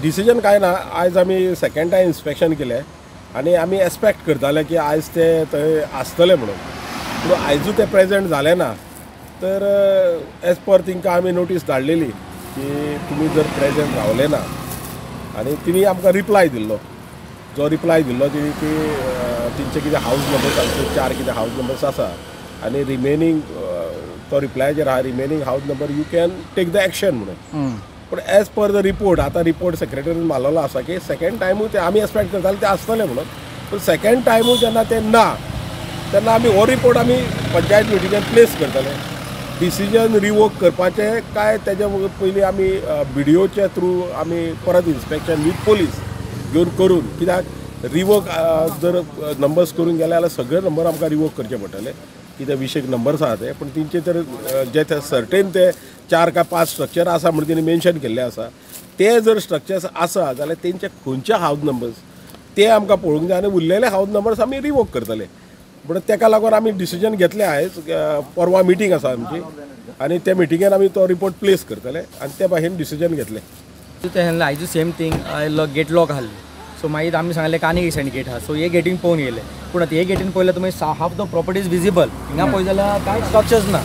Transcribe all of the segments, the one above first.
Decision काय ना, आयज आमी सेकंड टायम इन्स्पेक्शन केलें आनी आमी एक्सपेक्ट करताले की आयज ते थंय आसतले म्हणून, पूण आयजूय ते प्रेजेंट जाले ना. तर एज पर तिंका आमी नोटीस धाडलेली की तुमी जर प्रेजेंट रावले ना, आनी तिणी आमकां रिप्लाय दिल्लो. जो रिप्लाय दिल्लो ती तेंचे कितें हावज नंबर्स आसा, 4 कितें हावज नंबर्स आसा आनी रिमेनींग तो रिप्लायचेर आहा रिमेनींग हावज number you can take the action म्हणून. पूण एज पर द रिपोर्ट, आतां रिपोर्ट सेक्रेटरीन मारलेलो आसा की सेकंड टायमूय ते आमी एक्सपेक्ट करताले ते आसतले म्हणून, पूण सेकंड टायमूय जेन्ना ते ना तेन्ना आमी हो रिपोर्ट आमी पंचायत मिटिंगेन प्लेस करतले. डिसिजन रिवोक करपाचें काय तेज्या पयलीं आमी BDOच्या थ्रू आमी परत इन्स्पेक्शन वीथ पोलीस घेवन करून, कित्याक रिवोक जर नंबर्स करून गेले जाल्यार सगळे नंबर आमकां रिवोक करचे पडटले, कितें विशेक नंबर्स आसा ते. पूण तेंचे तर जे ते सर्टेन ते 4 काय 5 स्ट्रक्चर आसा म्हणून तेणी मेन्शन केल्ले आसा, ते जर स्ट्रक्चर्स आसा जाल्यार तेंचे खंयचे हावज नंबर्स ते आमकां पळोवंक जाय आनी उरलेले हावज नंबर्स आमी रिवोक करतले. म्हणून तेका लागून आमी डिसिजन घेतलें आयज. परवा मिटींग आसा आमची आनी त्या मिटिंगेन आमी तो रिपोर्ट प्लेस करतले आनी ते भाशेन डिसिजन घेतलें. तेन्ना आयजू सेम थिंग गेट लॉक आहले, सो मागीर आमी सांगलें की आनी एक सायडीन गेट आहा, सो हे गेटीन पळोवन येयले. पूण आतां हे गेटीन पळयल्यार तुमी half the property is visible, हिंगा पळय जाल्यार कांय स्ट्रक्चर्स ना.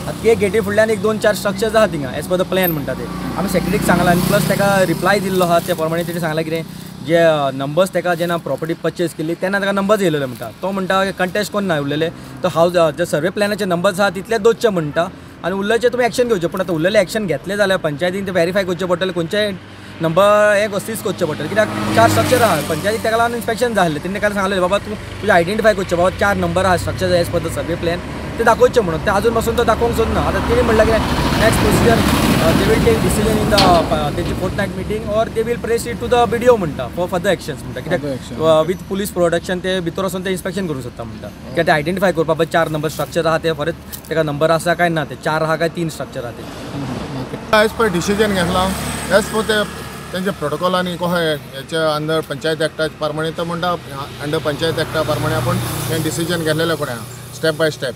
आतां ते गेटी फुडल्यान 1-2-4 स्ट्रक्चर्स आहा थिंगा एज पर द प्लॅन म्हणटा ते. आमी सेक्रेटरीक सांगलां आनी प्लस ताका रिप्लाय दिल्लो आहा त्या प्रमाणे तेणी सांगलां कितें जे नंबर्स ताका जेन्ना प्रॉपर्टी परचेस केल्ली तेन्ना ताका नंबर्स येयलेले म्हणटा. तो म्हणटा कंटेस्ट कोण ना उरलेले, तो हावज जे सर्वे प्लॅनाचे नंबर्स आहा तितले दोचे म्हणटा आनी उरलेचे तुमी एक्शन घेवचे. पूण आतां उरलेले एक्शन घेतले जाल्यार पंचायतीन ते व्हेरीफाय करचे पडटले खंयचे नंबर हे सीज करचे पडटले, कित्याक 4 स्ट्रक्चर आहा. पंचायतीक ताका लागून इन्स्पेक्शन जाल्लें, तेणी ताका सांगलें बाबा तूं तुजें आयडेंटिफाय करचें, बाबा 4 नंबर आहा structure age per the survey plan ते दाखोवचे म्हणून. ते अजून पासून तो दाखोवंक सोदना. आतां तेणी म्हणलें की next procedure they will take decision in the तेंची fortnight meeting or they will press it to the BDO म्हणटा फॉर फर्दर एक्शन्स म्हणटा, कित्याक वीथ पुलीस प्रोडक्शन ते भितर वचून ते इन्स्पेक्शन करूंक सोदता म्हणटा. कित्याक ते आयडेंटिफाय करपा बाबा 4 नंबर स्ट्रक्चर आहा ते परत ताका नंबर आसा काय ना, ते 4 आहा काय 3 स्ट्रक्चर आहा ते. एज पर डिसिजन घेतला एज पर ते त्यांचे प्रोटोकॉलांनी कशें हेच्या अंडर पंचायत एक्टा प्रमाणे तो म्हणटा अंडर पंचायत एक्टा प्रमाणे आपण हे डिसिजन घेतलेले पडे स्टेप बाय स्टेप.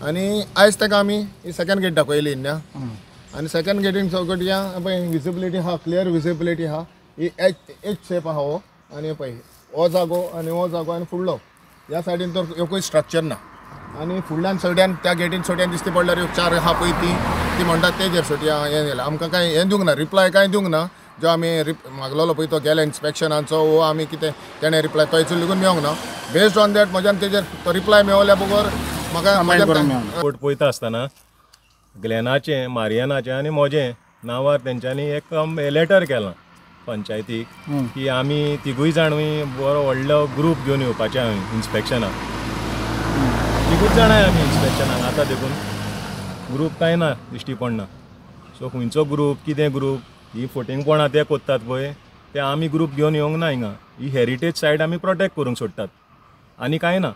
आणि आयज ताका आमी ही सेकंड गेट दाखयली न्या, आनी सेकंड गेटीन सगळ्यात या पळय विजिबिलिटी आहा, क्लियर विजिबिलिटी आहा. ही एच शेप आहा हो, आनी पळय हो जागो आनी फुडलो ह्या सायडीन तर एकूय स्ट्रक्चर ना. आनी फुडल्यान सड्यान त्या गेटीन सड्यान दिसता पडल्यार 4 आहा पळय ती म्हणटात तेजेर सड्या हें दिलां. आमकां कांय हें दिवंक ना, रिप्लाय कांय दिवंक ना. जो आमी मागलेलो पळय तो गेल्या इन्स्पेक्शनाचो वो आमी कितें तेणें रिप्लाय थंयचो लिगून मेळोंक ना. बेस्ड ऑन दॅट म्हज्यान तेजेर तो रिप्लाय मेळल्या बगर म्हाका रिपोर्ट पळयता आसतना ग्लेनाचें, मारियानाचें आनी म्हजें नांवार तेंच्यांनी एक लेटर केलां पंचायतीक की आमी तिगूय जाणूय बरो व्हडलो ग्रूप घेवन येवपाचें हांवें इन्स्पेक्शनाक. तिगूच जाणाय आमी इन्स्पेक्शनाक. आतां देखून ग्रूप कांय ना दिश्टी पडना. सो खंयचो ग्रूप कितें ग्रूप ही फोटींग कोणा ते कोत्तात पळय ते आमी ग्रूप घेवन येवंक ना हिंगा. ही हेरिटेज सायट आमी प्रोटेक्ट करूंक सोदतात आनी कांय ना.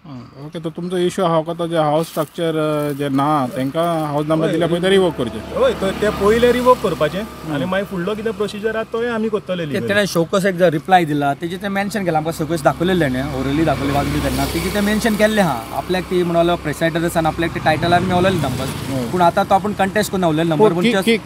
ओके, तो तुमचो इश्यू आहा तो जे हावज स्ट्रक्चर जे ना तांकां हावज नंबर दिल्या पळय ते रिवोक करचे. हय, ते पयले रिवोक करपाचें आनी मागीर फुडलो कितें प्रोसिजर आसा तोय आमी कोत्तले. तेणें शोकस एक रिप्लाय दिला तेजे ते मेन्शन केलां, आमकां सगळेच दाखयलेलें तेणें ओरली दाखयली वाजली तेन्ना तेजे ते मेन्शन केल्लें आहा. आपल्याक ती म्हणलो प्रेसायडर्स आनी आपल्याक ते टायटलान मेळलेले नंबर. पूण आतां तो आपूण कंटेस्ट करून उरलेले नंबर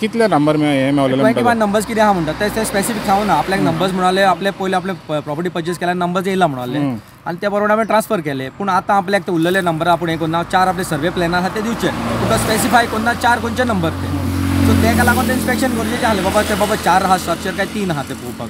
कितले नंबर हे मेळलेले 21 नंबर्स कितें आहा म्हणटा ते स्पेसिफीक सांगूना. आपल्याक नंबर्स म्हणाले आपले पयले आपले प्रॉपर्टी परचेस केल्यार नंबर्स येयला म्हणाले आनी त्या बरोबर आमी ट्रान्सफर केले. पूण आतां आपल्याक ते उरलेले नंबर आपूण हे करना, 4 आपले सर्वे प्लॅन आहा ते दिवचे, तुका स्पेसिफाय करना 4 खंयचे नंबर ते. सो तेका लागून ते इन्स्पेक्शन गरजेचें आसलें बाबा ते 4 आहा स्ट्रक्चर काय 3 आहा ते पळोवपाक.